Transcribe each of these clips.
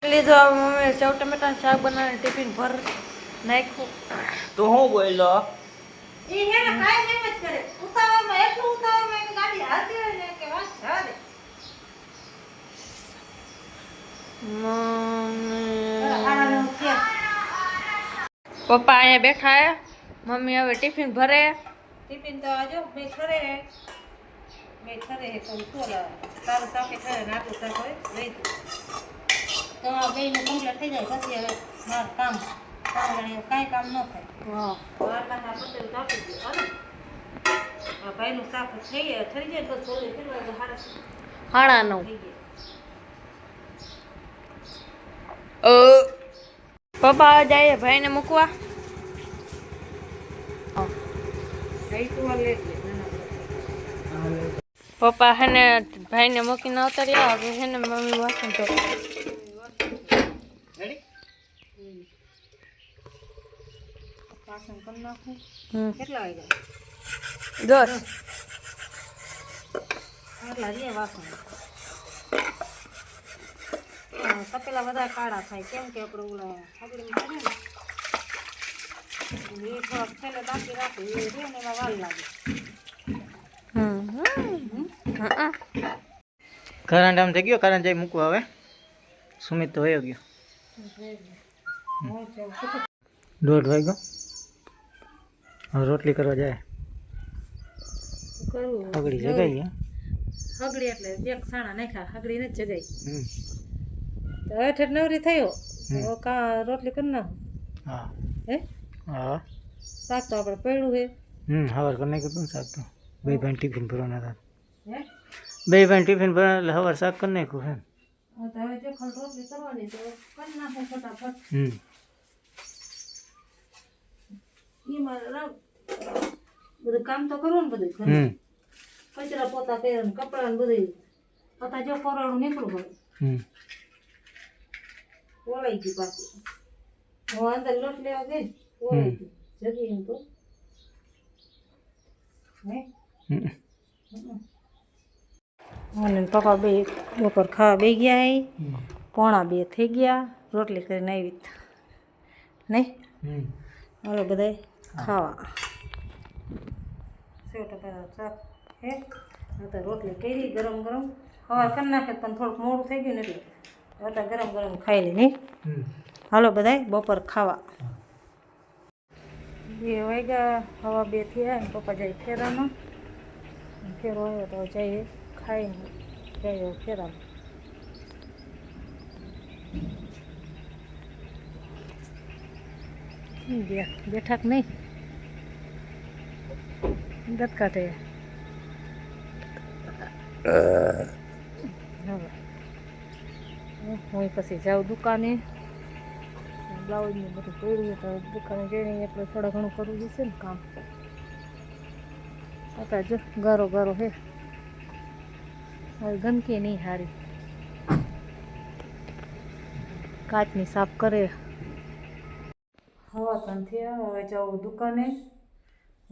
લીધો મમ્મી સેવ ટમેટાનું શાક બનાવીને ટિફિન ભર નાખ્યું. તો હું બોલો ઈ હે ને કાઈ એમ જ કરે. ઉતાવળમાં એટલું ઉતાવળમાં એની ગાડી હાલતી હોય ને કે વાત જવા દે. પપ્પા અહીંયા બેઠા હે. મમ્મી હવે ટિફિન ભરે. ટિફિન તો આજો બે ખરે હે તો શું તારું શાકે ખરે નાખું શાક હોય લઈ દઉં તો બેયનું કમ્પ્લીટ થઈ જાય પછી હવે મારું કામ કાંઈ કામ ન થાય. હા વારના બધું કાપી દઉં હાલો. ભાઈનું શાક થઈ જાય તો થોડી ફેરવા હાડા 9 થઈ ગયા. પપ્પા જાય ભાઈને મૂકવા. પપ્પા હે ને ભાઈને મૂકીને આવતા રહ્યા. હવે હે ને મમ્મી વાસણ તો વાસણ કરી નાખું. કેટલા વાગ્યા? 10. એટલા રહ્યા વાસણ. તપેલા બધા કાળા થાય કેમ કે આપણે ઓલા આપણે એ થોડાક છેલ્લે બાકી રાખે એ રે ને એમાં વાર લાગે. કરંટ આમ થઈ ગયો. કરંટ જઈ મૂકવા હવે. સુમિત તો વયો ગયો. 1:30 વાગ્યો. હવે રોટલી કરવા જાય. હગડી જગાઈ હે. હગડી એટલે એક સાણા નાખ્યા. હગડી ને જગાઈ. તો હવે ઠેઠ નવરી થયો. હવે કા રોટલી કરી નાખું. હા હે હા શાક તો આપણે પડ્યું હે. હવાર કરી નાખ્યું શાક તો. બે ભાઈ ટિફિન ભરવાના હતા. હે બે ભાઈ ટિફિન ભરવાના એટલે હવાર શાક કરી નાખ્યું હે. તો હવે જો ખલ રોટલી કરવાની તો કરી નાખું ફટાફટ. એમાં બધું કામ તો કરવું ને બધું. કચરા પોતા કર્યા ને કપડા ને બધું પતા જો કોરાડું નીકળું હોય. ઓળાઈ ગયું પાછું. હું અંદર લોટ લેવા ગઈ ઓળાઈ ગયું જગી એમ તો અને પપ્પા બે બપોર ખાવા બે ગયા. 1:45 થઈ ગયા. રોટલી કરીને આવી નહીં. હવે બધા ખાવા સેવ ટમેટાનું શાક હે. તો રોટલી કરી ગરમ ગરમ સવાર કરી નાખે પણ થોડુંક મોડું થઈ ગયું ને એટલે હવે ગરમ ગરમ ખાઈ લે નહીં. હાલો બધાય બપોર ખાવા. 2 વાગ્યા. 2:30 થયા ને પપ્પા જાય ફેરામાં. ફેરો આવ્યો તો જઈએ ખાઈને જઈએ ફેરામાં. બેઠા કે નહીં દત કાઢે. હું પછી જાઉં દુકાને. બ્લાઉઝને બધું પહેર્યું તો દુકાને જઈને એટલે થોડા ઘણું કરવું જશે ને કામ. અત્યારે જો ગારો ગારો હે. હવે ગંદકી નહીં સારી. કાચની સાફ કરે. હવા પણ થયા. હવે જાઉં દુકાને.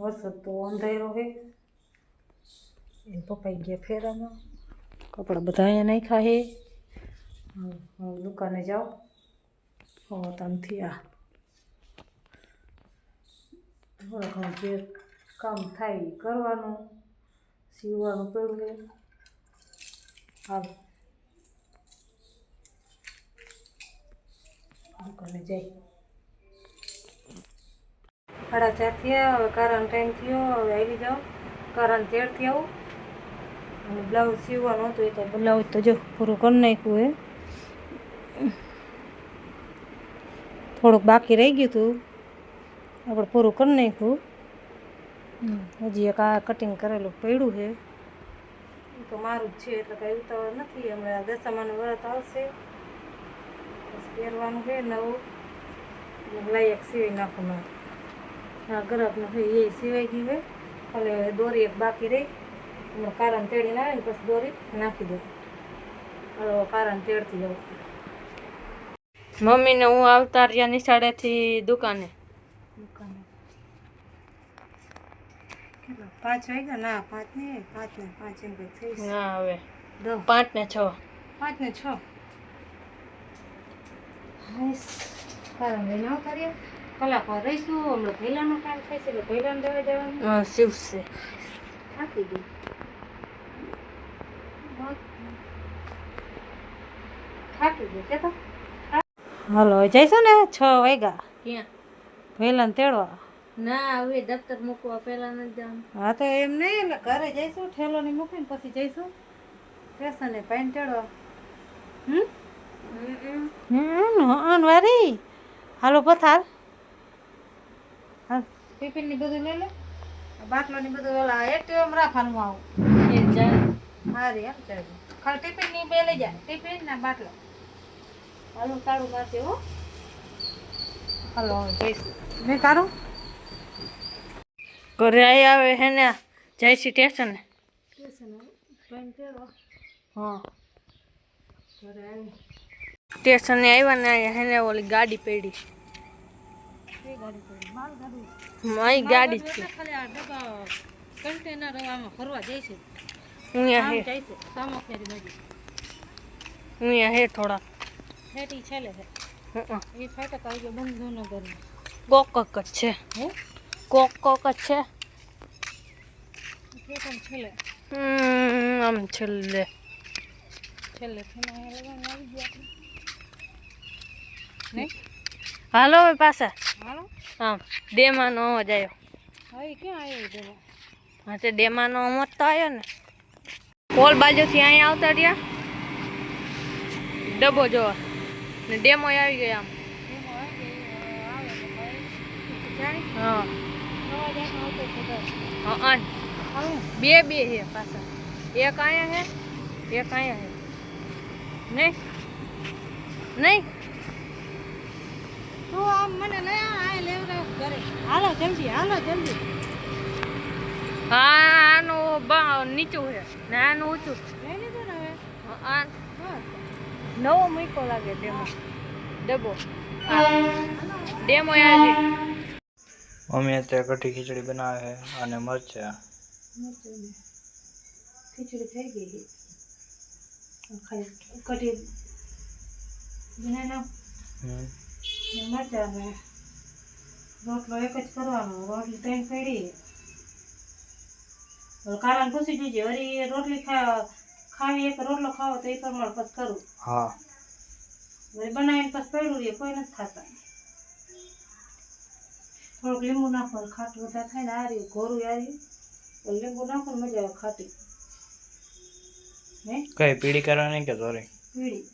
વરસાદ તો અંધારો હે. એ પપ્પા ગયા ફેરામાં. કપડાં બધા અહીંયા નાખ્યા હે. હવે દુકાને જાઓ. હવા તો થયા. થોડા ઘણું જે કામ થાય કરવાનું. સીવવાનું પડ્યું હે. હાલ દુકાને જાય. 4:30 થયા. હવે કારાનો ટાઈમ થયો. હવે આવી જાઓ. કારાને તેડથી આવું. અને બ્લાઉઝ સીવવાનું હતું એ તો બ્લાઉઝ તો જો પૂરું કરી નાખ્યું હે. થોડુંક બાકી રહી ગયું હતું આપણે પૂરું કરી નાખ્યું. હજી એક આ કટિંગ કરેલું પડ્યું છે. એ તો મારું જ છે એટલે કાંઈ ઉતાવળ નથી. હમણાં દશામાનું વ્રત આવશે બસ પહેરવાનું છે નવું. લાયક સીવી નાખું મારે. હા ગરબનું છે એ સિવાય ગયું હોય. એટલે દોરી એક બાકી રહી. હમણાં કારાને તેડીને આવે ને પછી દોરી નાખી દઉં. હવે કારાને તેડતી જાઉં. મમ્મીને હું આવતા રહ્યા નિશાળેથી દુકાને. 5 વાગ્યા ના 5 ને 5 એમ કંઈક થઈ. ના હવે 5 ને 6. 5 ને 6 બસ કારણ લઈને આવતા રહ્યા કલાક વાર રહીશું હમણાં પહેલાંનો ટાઈમ થાય છે એટલે પહેલાંને દેવા જવાનું શિવ છે થાકી ગઈ થાકી ગઈ કે તો હાલો જઈશું ને 6 વાગ્યા ક્યાં પહેલાંને તેડવા ના હવે દફતર મૂકવા પહેલા નથી જવાનું. હા તો એમ નહીં એટલે ઘરે જઈશું ઠેલો ને મૂકીને પછી જઈશું સ્ટેશને પાઈને તેડવા વારી હાલો પથાર હા ટિફિનની બધું લઈ લે બાટલાની બધું ઓલા એમ રાખવાનું આવું એ જાય હારી એમ ચાલે ખાલી ટિફિનની બે લઈ જાય ટિફિન ના બાટલો હાલો તાળું મારશે હો હાલો હવે જઈશું મેં તારું ઘરે આવી આવે હે ને જાય છે સ્ટેશન પાઈને તેડવા હા ઘરે આવી સ્ટેશને આવ્યા ને અહીંયા હે ને ઓલી ગાડી પડી કઈ ગાડી પડી માલ ગાડી મારી ગાડી જ છે ખાલી આ ડબ્બા કન્ટેનર આમાં ફરવા જાય છે અહીંયા હે જાય છે સામખિયારી નદી અહીંયા હે થોડા હેટી છેલે છે એ ફાટક આવી ગયો બંધ ઘરમાં કોક જ છે હે કોક જ છે કેમ છેલે આમ છેલ્લે છેલ્લે થઈને અહીંયા લગાવીને આવી ગયા આપણે નહીં હાલો હવે પાછા હાલો આમ ડેમાનો અવાજ આવ્યો હવે ક્યાં આવ્યો દેવા હા તે ડેમાનો અવાજ તો આવ્યો ને પોલ બાજુથી અહીંયા આવતા રહ્યા ડબ્બો જોવા ને ડેમો આવી ગયો આમ એમાં આવી ગઈ આવે તો ભાઈ જાણી હા અવાજ આવતો છે બસ હા હાલો બે હે પાછા એક અહીંયા હે એક અહીંયા હે નહીં નહીં તું આમ મને લઈ આ લેવરાવ ઘરે હાલો જલ્દી હા આનું નીચું છે ને આનું ઊંચું લઈ લીધું ને હવે આ બસ નવો મૂકો લાગે ડેમો ડબ્બો ડેમો આવી મમ્મી અત્યારે કઢી ખીચડી બનાવે છે અને મરચાં ખીચડી થઈ ગઈ ખાલી કઢી બનાવી નાખ મરચા ને રોટલો એક જ કરવાનો રોટલી ત્રણ પડી કારાને પૂછી જોજે વળી રોટલી ખાવી એક રોટલો ખાવો તો એ પ્રમાણે પછી કરું હા વળી બનાવીને પછી પડ્યું રહીએ કોઈ નથી ખાતા થોડુંક લીંબુ નાખો ખાટું વધારે થાય ને આ રહ્યું ઘોરું આ રહ્યું તો લીંબુ નાખો ને મજા આવે ખાટી હે કઈ પીળી કરવાની કે ધોરી પીળી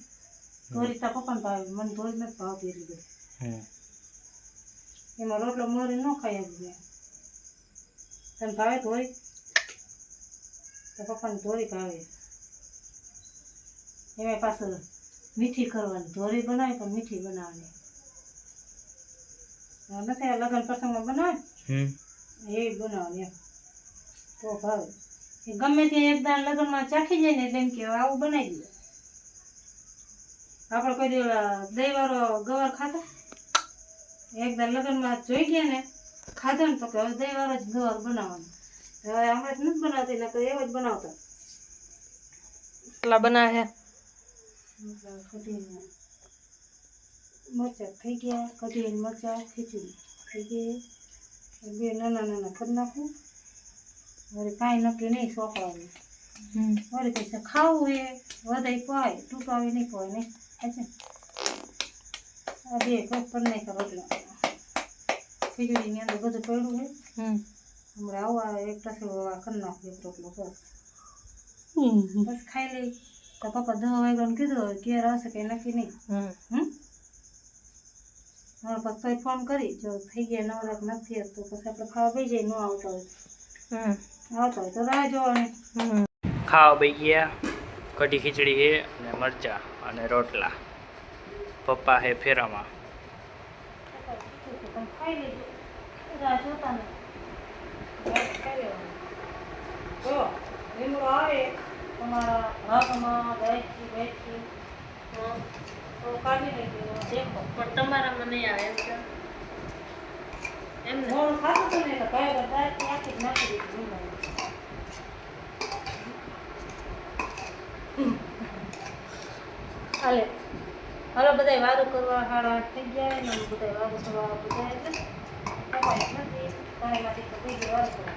ધોરી તા પપ્પાને ભાવે મને ધોરી નથી ભાવતી એટલી બધી એમાં રોટલો મોરી ન ખાઈ આવી તને ભાવે ધોરી તો પપ્પાને ધોરી ભાવે એમાં પાછળ મીઠી કરવાની ધોરી બનાવી પણ મીઠી બનાવવાની નથી આ લગ્ન પ્રસંગમાં બનાવે એ બનાવવાની એમ તો ભાવે એ ગમે ત્યાં એક દાણ લગ્નમાં ચાખી જાય ને એટલે એમ કે આવું બનાવી દે આપણે કોઈ દહીંવાળો ગવાર ખાતો એક દાણ લગ્નમાં જોઈ ગયા ને ખાધો ને તો કે હવે દહીંવાળો જ ગવાર બનાવવાનો હવે આપણે નથી બનાવતી ને એવો જ બનાવતા એટલા બનાવે કઢી મરચાં થઈ ગયા કઢી મરચાં ખીચડી થઈ ગઈ બે નાના કરી નાખું વળી કાંઈ નક્કી નહીં છોકરાઓને વળી કંઈ ખાવું એ વધારે પવાય તૂટાવી નહીં પવાય નહીં અચ્છા આ બે પર નહીં રોટલા ખીચડીની અંદર બધું પડ્યું છે હમણાં આવા એક રસોઈ કરી નાખું એક રોટલો બસ ખાઈ લઈ તો પપ્પા 10 વાગ્યાનું કીધું હવે ક્યારે આવશે કંઈ નક્કી નહીં હવે પછી ફોન કરી જો થઈ ગયા નવરાત નથી તો પછી આપણે ખાવા બેસી જાય ન આવતા હોય તો રાહ જોવાની ખાવા બે ગયા કઢી ખીચડી છે અને મરચાં અને રોટલા પપ્પા હે ફેરામાં ખાઈ લેજો રાહ જોતા નહીં ખાઈ લેવાનું જો લીમડો આવે તમારા હાથમાં ગાયથી બેઠી તો કાઢી લેજો દેખો પણ તમારામાં નહીં આવે એમ છે એમ ને મોડું ખાતું હતું ને એટલે ભાઈ દાયથી આખી જ નાખી દીધું લીમડામાં. હાલે હાલો બધાય વારું કરવા 8:30 થઈ ગયા ને બધાય વારું કરવા બધા એટલે કપાય નથી કાંઈમાંથી તો થઈ ગયું વારું કરવા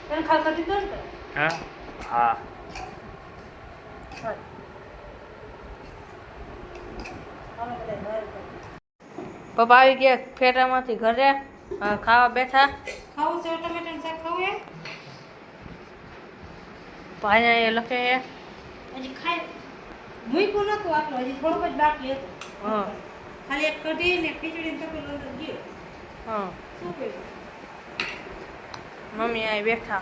તને ખાલ કાઢી દો ને હા હા હાલો બધાય વારું કરવા પપ્પા આવી ગયા ફેરામાંથી ઘરે ખાવા બેઠા. ખાવું છે ટમેટાનું શાક ખાવું હે ભાઈ એ લખે છે. હજી ખાઈ મૂક્યું નતું આટલું હજી થોડુંક જ બાકી હતું હા ખાલી એક કઢી ને ખીચડી ને તપેલું અંદર ગયું હા શું કર્યું મમ્મી અહીં બેઠા.